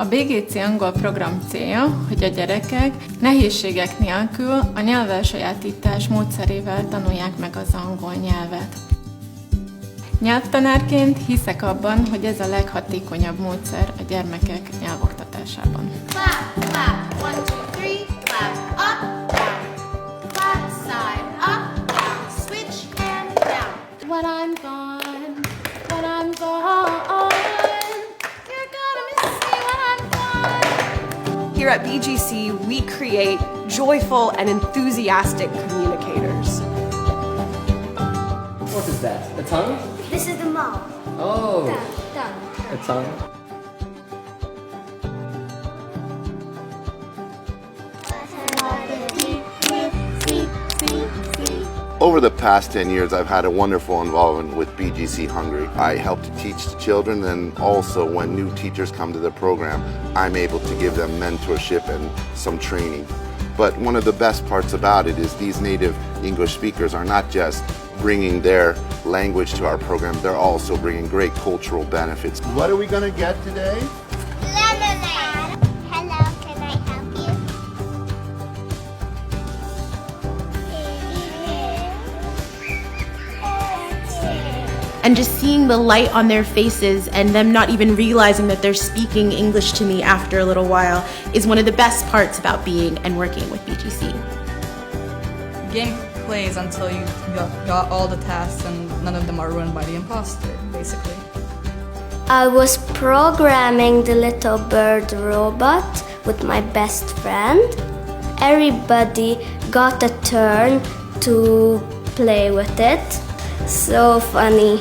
A BGC angol program célja, hogy a gyerekek nehézségek nélkül a nyelvelsajátítás módszerével tanulják meg az angol nyelvet. Nyelvtanárként hiszek abban, hogy ez a leghatékonyabb módszer a gyermekek nyelvoktatásában. Clap, clap, 1, 2, 3, clap, up, down, clap, side, up, down, switch and down. When I'm gone, you're gonna miss me when I'm gone. Here at BGC, we create joyful and enthusiastic communicators. What is that? A tongue? This is the mouth. Oh, Done. a tongue. Over the past 10 years, I've had a wonderful involvement with BGC Hungary. I help to teach the children, and also when new teachers come to the program, I'm able to give them mentorship and some training. But one of the best parts about it is these native English speakers are not just bringing their language to our program, they're also bringing great cultural benefits. What are we going to get today? Lemonade. Hello, can I help you? And just seeing the light on their faces and them not even realizing that they're speaking English to me after a little while is one of the best parts about being and working with BGC. Game plays until you got all the tasks and none of them are run by the imposter, basically. I was programming the little bird robot with my best friend. Everybody got a turn to play with it. So funny.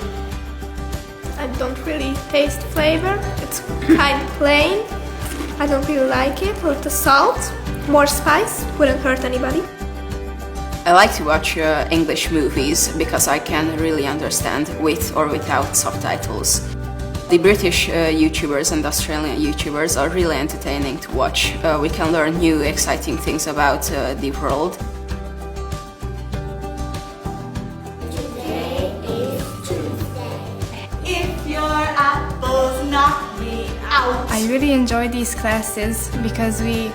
I don't really taste flavor. It's kind of plain. I don't really like it. A little salt, more spice, wouldn't hurt anybody. I like to watch English movies because I can really understand with or without subtitles. The British YouTubers and Australian YouTubers are really entertaining to watch. We can learn new, exciting things about the world. Today is Tuesday. If your apples knock me out. I really enjoy these classes because we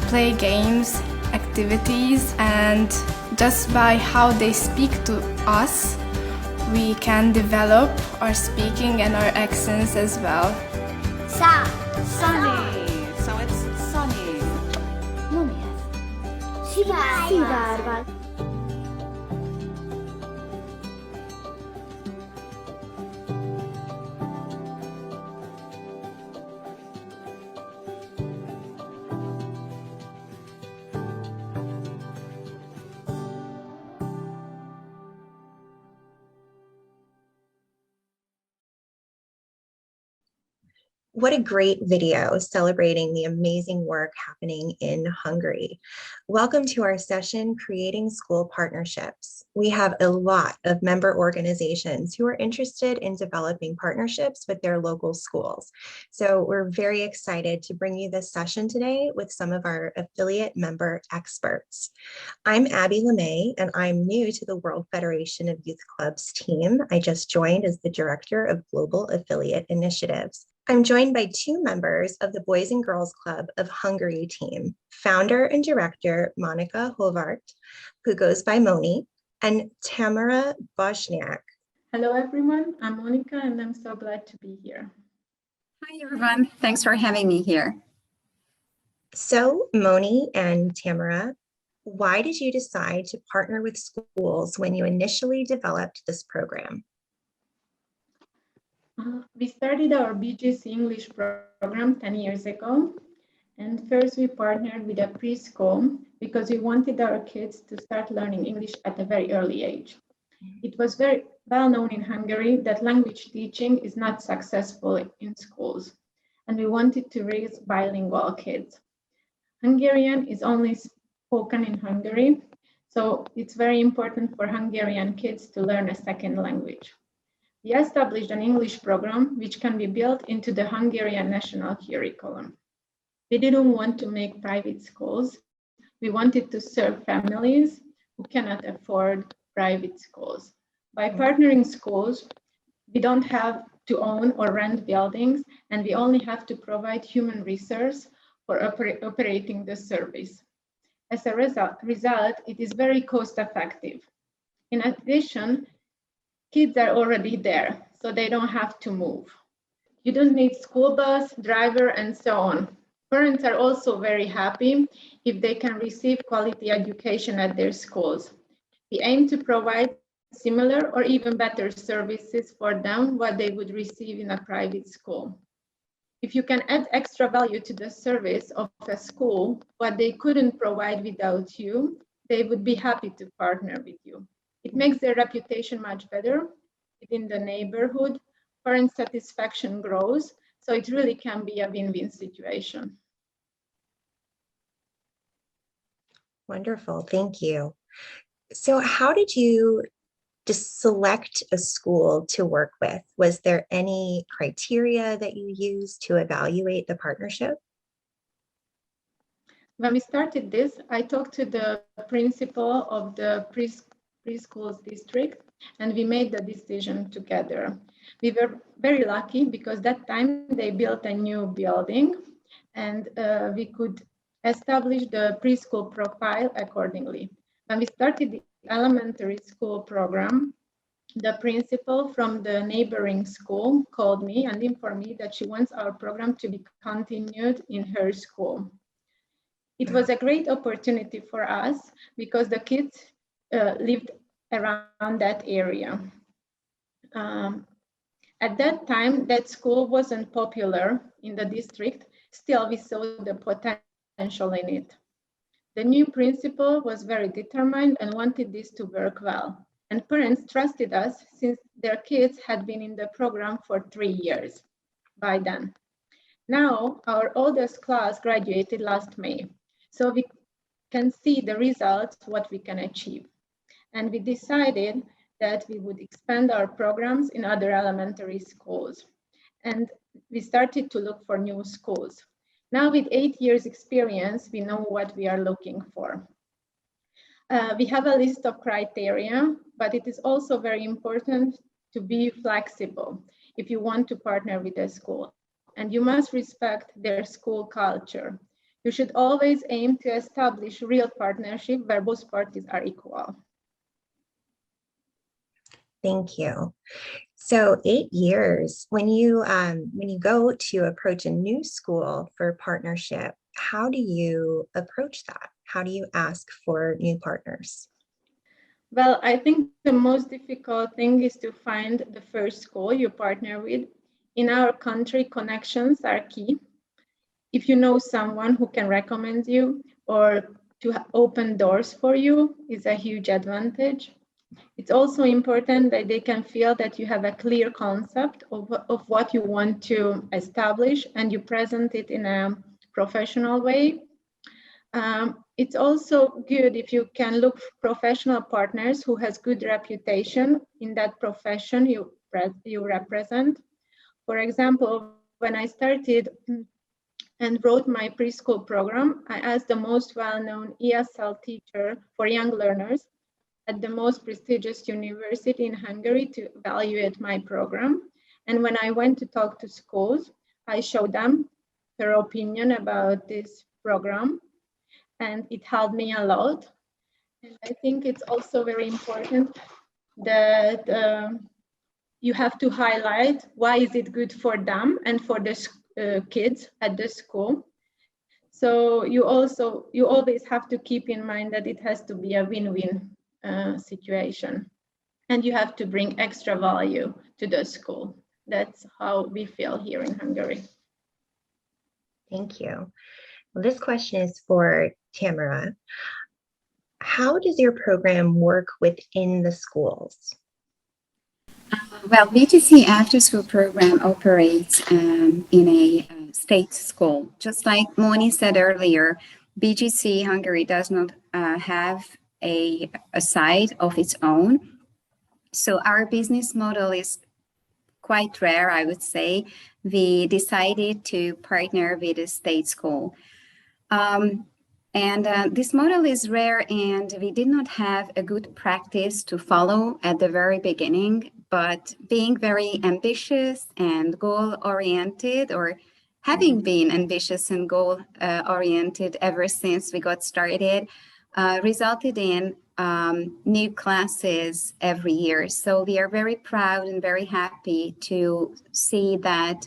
play games, activities, and just by how they speak to us, we can develop our speaking and our accents as well. Sunny. So it's sunny. Szivárvány. What a great video celebrating the amazing work happening in Hungary. Welcome to our session, Creating School Partnerships. We have a lot of member organizations who are interested in developing partnerships with their local schools. So we're very excited to bring you this session today with some of our affiliate member experts. I'm Abby LeMay, and I'm new to the World Federation of Youth Clubs team. I just joined as the Director of Global Affiliate Initiatives. I'm joined by two members of the Boys and Girls Club of Hungary team, founder and director Mónika Horváth, who goes by Moni, and Tamara Bosnyák. Hello everyone, I'm Monica and I'm so glad to be here. Hi everyone, thanks for having me here. So Moni and Tamara, why did you decide to partner with schools when you initially developed this program? We started our BGC English program 10 years ago, and first we partnered with a preschool because we wanted our kids to start learning English at a very early age. It was very well known in Hungary that language teaching is not successful in schools, and we wanted to raise bilingual kids. Hungarian is only spoken in Hungary, so it's very important for Hungarian kids to learn a second language. We established an English program which can be built into the Hungarian national curriculum. We didn't want to make private schools. We wanted to serve families who cannot afford private schools. By partnering schools, we don't have to own or rent buildings, and we only have to provide human resource for operating the service. As a result, it is very cost effective. In addition, kids are already there, so they don't have to move. You don't need school bus, driver, and so on. Parents are also very happy if they can receive quality education at their schools. We aim to provide similar or even better services for them what they would receive in a private school. If you can add extra value to the service of a school, what they couldn't provide without you, they would be happy to partner with you. It makes their reputation much better within the neighborhood. Parent satisfaction grows, so it really can be a win-win situation. Wonderful, thank you. So how did you just select a school to work with? Was there any criteria that you used to evaluate the partnership? When we started this, I talked to the principal of the preschools district, and we made the decision together. We were very lucky because that time they built a new building, and we could establish the preschool profile accordingly. When we started the elementary school program, the principal from the neighboring school called me and informed me that she wants our program to be continued in her school. It was a great opportunity for us because the kids lived around that area. At that time, that school wasn't popular in the district. Still, we saw the potential in it. The new principal was very determined and wanted this to work well. And parents trusted us since their kids had been in the program for 3 years by then. Now, our oldest class graduated last May, so we can see the results, what we can achieve. And we decided that we would expand our programs in other elementary schools. And we started to look for new schools. Now with 8 years experience, we know what we are looking for. We have a list of criteria, but it is also very important to be flexible if you want to partner with a school. And you must respect their school culture. You should always aim to establish real partnership where both parties are equal. Thank you. So 8 years, when you go to approach a new school for partnership, how do you approach that? How do you ask for new partners? Well, I think the most difficult thing is to find the first school you partner with. In our country, connections are key. If you know someone who can recommend you or to open doors for you is a huge advantage. It's also important that they can feel that you have a clear concept of what you want to establish and you present it in a professional way. It's also good if you can look for professional partners who has good reputation in that profession you represent. For example, when I started and wrote my preschool program, I asked the most well-known ESL teacher for young learners at the most prestigious university in Hungary to evaluate my program. And when I went to talk to schools, I showed them her opinion about this program, and it helped me a lot. And I think it's also very important that you have to highlight why is it good for them and for the kids at the school. So you always have to keep in mind that it has to be a win-win situation, and you have to bring extra value to the school. That's how we feel here in Hungary. Thank you. Well, this question is for Tamara. How does your program work within the schools? Well, BGC After School program operates in a state school. Just like Moni said earlier, BGC Hungary does not have a site of its own. So our business model is quite rare, I would say. We decided to partner with a state school. This model is rare, and we did not have a good practice to follow at the very beginning but being very ambitious and goal-oriented, or having been ambitious and goal-oriented ever since we got started, resulted in new classes every year. So we are very proud and very happy to see that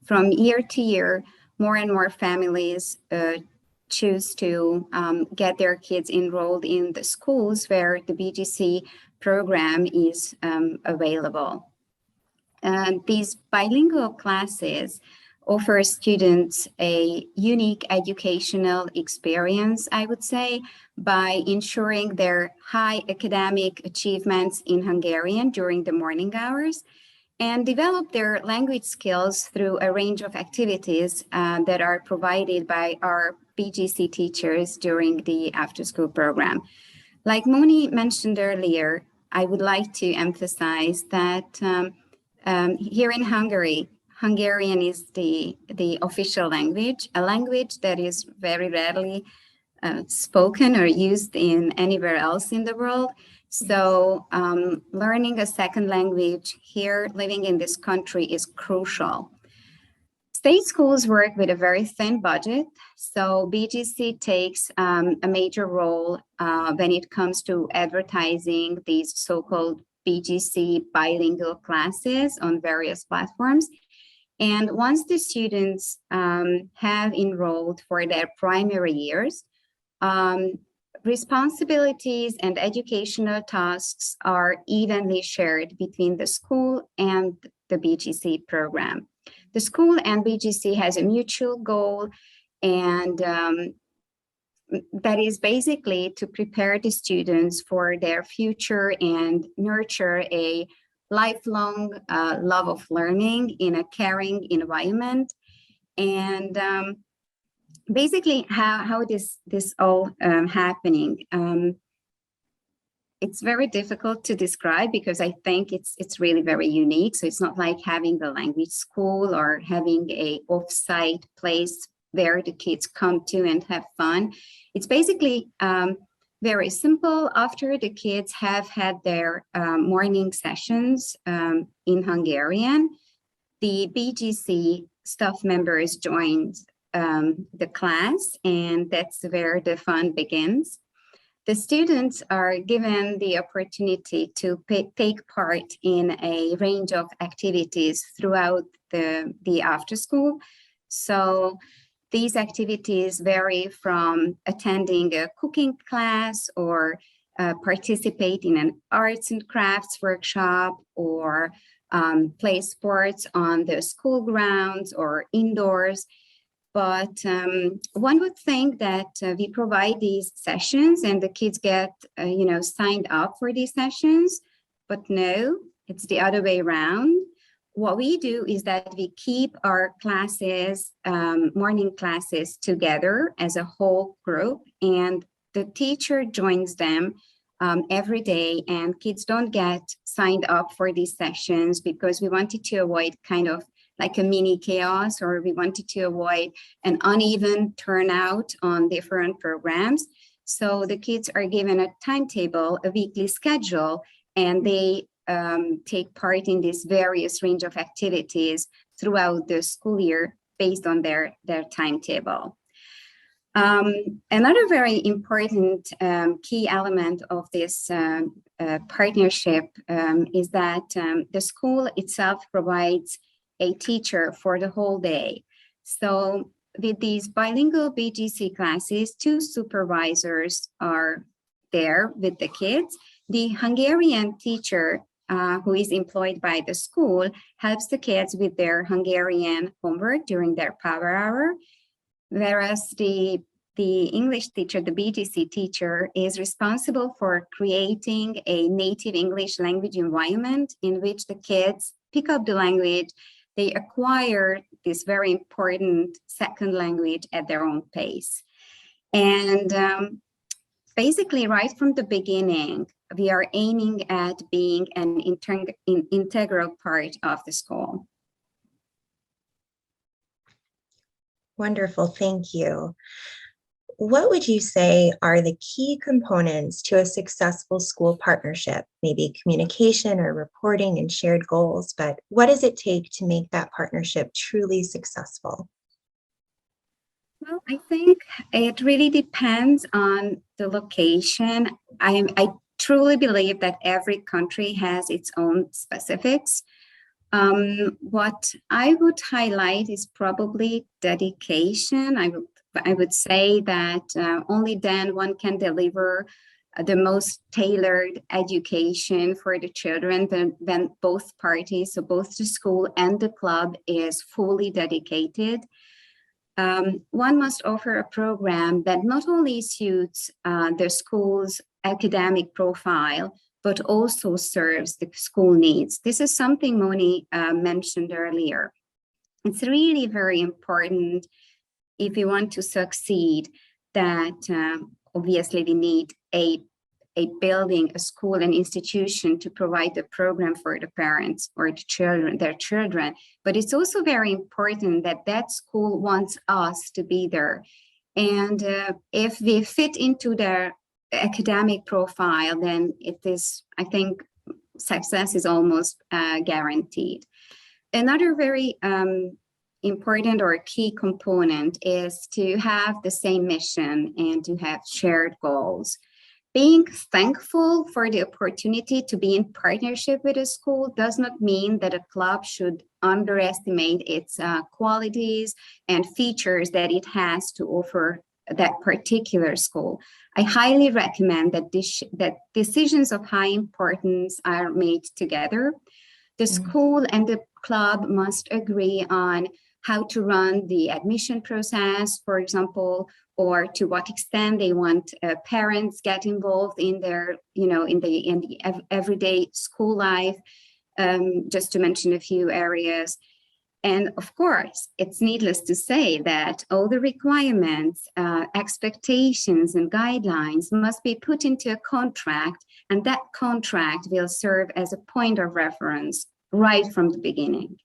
from year to year, more and more families choose to get their kids enrolled in the schools where the BGC program is available. These bilingual classes offer students a unique educational experience, I would say, by ensuring their high academic achievements in Hungarian during the morning hours, and develop their language skills through a range of activities that are provided by our BGC teachers during the after-school program. Like Moni mentioned earlier, I would like to emphasize that here in Hungary, Hungarian is the official language, a language that is very rarely spoken or used in anywhere else in the world. So learning a second language here, living in this country, is crucial. State schools work with a very thin budget, so BGC takes a major role when it comes to advertising these so-called BGC bilingual classes on various platforms. And once the students have enrolled for their primary years, responsibilities and educational tasks are evenly shared between the school and the BGC program. The school and BGC has a mutual goal, and that is basically to prepare the students for their future and nurture a lifelong love of learning in a caring environment. And basically how this all happening. It's very difficult to describe because I think it's really very unique. So it's not like having a language school or having a off-site place where the kids come to and have fun. It's basically very simple. After the kids have had their morning sessions in Hungarian, the BGC staff members joined the class, and that's where the fun begins. The students are given the opportunity to take part in a range of activities throughout the after school. So these activities vary from attending a cooking class or participate in an arts and crafts workshop, or play sports on the school grounds or indoors. But one would think that we provide these sessions and the kids get, signed up for these sessions, but no, it's the other way around. What we do is that we keep our classes, morning classes, together as a whole group, and the teacher joins them every day, and kids don't get signed up for these sessions because we wanted to avoid kind of like a mini chaos, or we wanted to avoid an uneven turnout on different programs. So the kids are given a timetable, a weekly schedule, and they take part in this various range of activities throughout the school year based on their timetable. Another very important key element of this partnership is that the school itself provides a teacher for the whole day. So with these bilingual BGC classes, 2 supervisors are there with the kids. The Hungarian teacher who is employed by the school helps the kids with their Hungarian homework during their power hour, whereas the English teacher, the BGC teacher, is responsible for creating a native English language environment in which the kids pick up the language. They acquire this very important second language at their own pace. And basically, right from the beginning, we are aiming at being an integral part of the school. Wonderful, thank you. What would you say are the key components to a successful school partnership? Maybe communication or reporting and shared goals, but what does it take to make that partnership truly successful? Well, I think it really depends on the location. I truly believe that every country has its own specifics. What I would highlight is probably dedication. I would say that only then one can deliver the most tailored education for the children when both parties, so both the school and the club, is fully dedicated. One must offer a program that not only suits the school's academic profile, but also serves the school needs. This is something Moni mentioned earlier. It's really very important if we want to succeed that obviously we need a building, a school, an institution to provide the program for the parents or the children, their children. But it's also very important that that school wants us to be there. And if we fit into their academic profile, then it is, I think, success is almost guaranteed. Another very important or key component is to have the same mission and to have shared goals. Being thankful for the opportunity to be in partnership with a school does not mean that a club should underestimate its qualities and features that it has to offer that particular school. I highly recommend that that decisions of high importance are made together. The school and the club must agree on how to run the admission process, for example, or to what extent they want parents get involved in their, in the everyday school life, just to mention a few areas. And of course, it's needless to say that all the requirements, expectations, and guidelines must be put into a contract, and that contract will serve as a point of reference right from the beginning.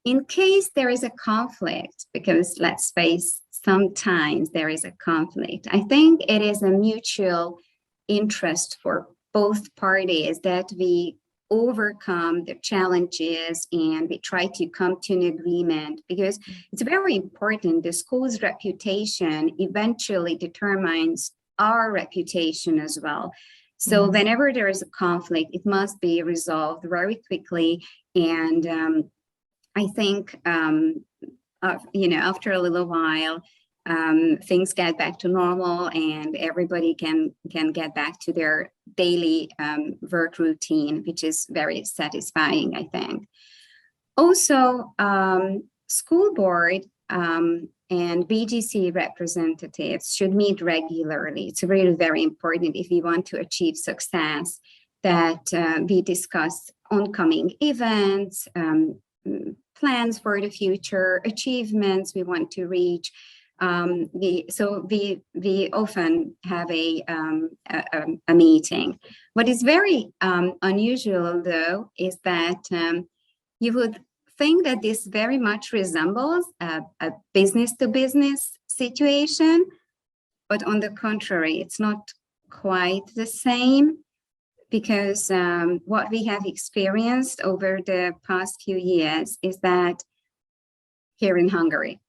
In case there is a conflict, because let's face, sometimes there is a conflict, I think it is a mutual interest for both parties that we overcome the challenges and we try to come to an agreement, because it's very important. The school's reputation eventually determines our reputation as well. So whenever there is a conflict, it must be resolved very quickly. And I think, after a little while, things get back to normal and everybody can get back to their daily work routine, which is very satisfying, I think. Also, school board and BGC representatives should meet regularly. It's really very important if we want to achieve success that we discuss oncoming events, plans for the future, achievements we want to reach. We often have a meeting. What is very unusual, though, is that you would think that this very much resembles a business-to-business situation, but on the contrary, it's not quite the same, because what we have experienced over the past few years is that here in Hungary,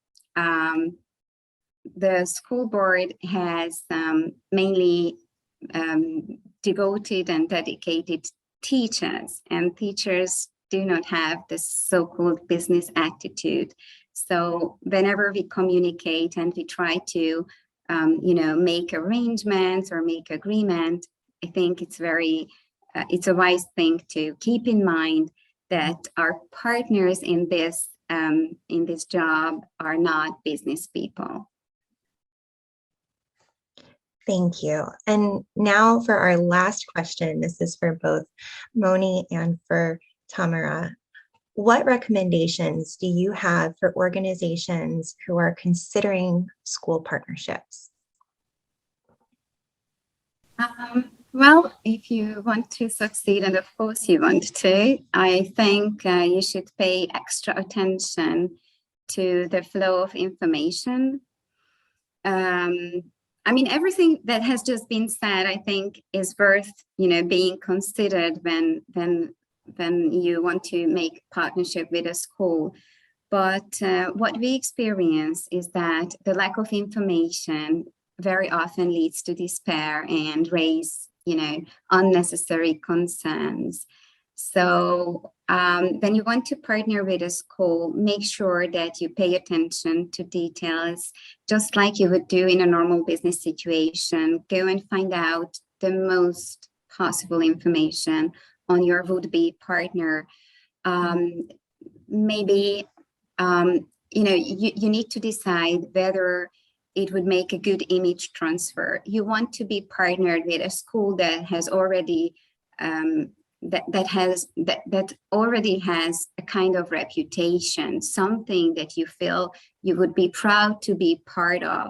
the school board has mainly devoted and dedicated teachers, and teachers do not have this so-called business attitude. So whenever we communicate and we try to, make arrangements or make agreement, I think it's a wise thing to keep in mind that our partners in this job are not business people. Thank you. And now for our last question. This is for both Moni and for Tamara. What recommendations do you have for organizations who are considering school partnerships? Well, if you want to succeed, and of course you want to, I think you should pay extra attention to the flow of information. I mean, everything that has just been said, I think, is worth, being considered when you want to make partnership with a school. But what we experience is that the lack of information very often leads to despair and raise, unnecessary concerns. So when you want to partner with a school, make sure that you pay attention to details, just like you would do in a normal business situation. Go and find out the most possible information on your would-be partner. Maybe, you need to decide whether it would make a good image transfer. You want to be partnered with a school that has already that already has a kind of reputation, something that you feel you would be proud to be part of.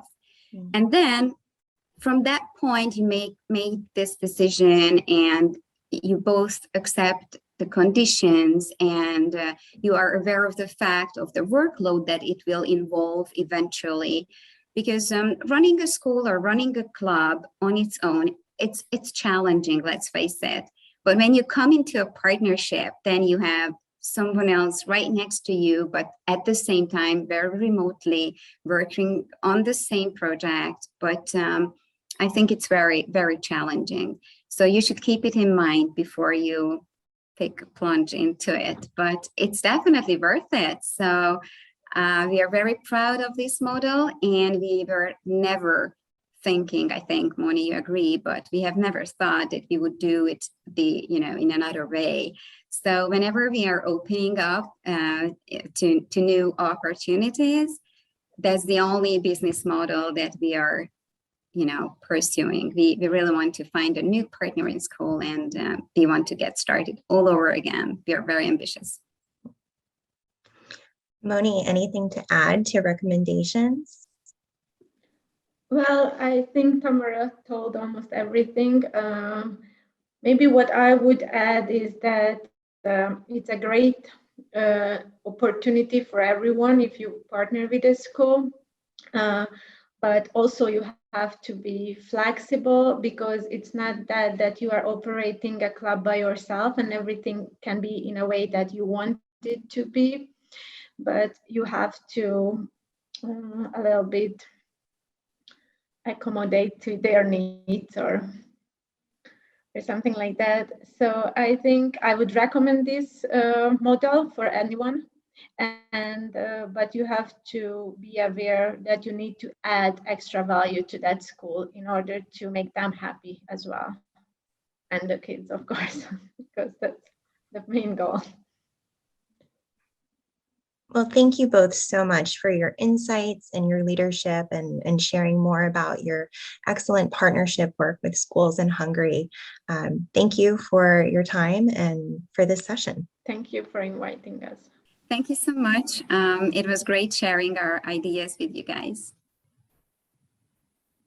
Mm-hmm. And then from that point, you make this decision and you both accept the conditions, and you are aware of the fact of the workload that it will involve eventually. Because running a school or running a club on its own, it's challenging, let's face it. But when you come into a partnership, then you have someone else right next to you, but at the same time, very remotely working on the same project. But I think it's very, very challenging. So you should keep it in mind before you take a plunge into it, but it's definitely worth it. So we are very proud of this model, and we were never thinking, I think, Moni, you agree, but we have never thought that we would do it in another way. So whenever we are opening up to new opportunities, that's the only business model that we are pursuing. We really want to find a new partner in school, and we want to get started all over again. We are very ambitious. Moni, anything to add to recommendations? Well, I think Tamara told almost everything. Maybe what I would add is that it's a great opportunity for everyone if you partner with a school. But also you have to be flexible, because it's not that you are operating a club by yourself and everything can be in a way that you want it to be, but you have to a little bit accommodate to their needs or something like that. So I think I would recommend this model for anyone. And but you have to be aware that you need to add extra value to that school in order to make them happy as well, and the kids, of course, because that's the main goal. Well, thank you both so much for your insights and your leadership and sharing more about your excellent partnership work with schools in Hungary. Thank you for your time and for this session. Thank you for inviting us. Thank you so much. It was great sharing our ideas with you guys.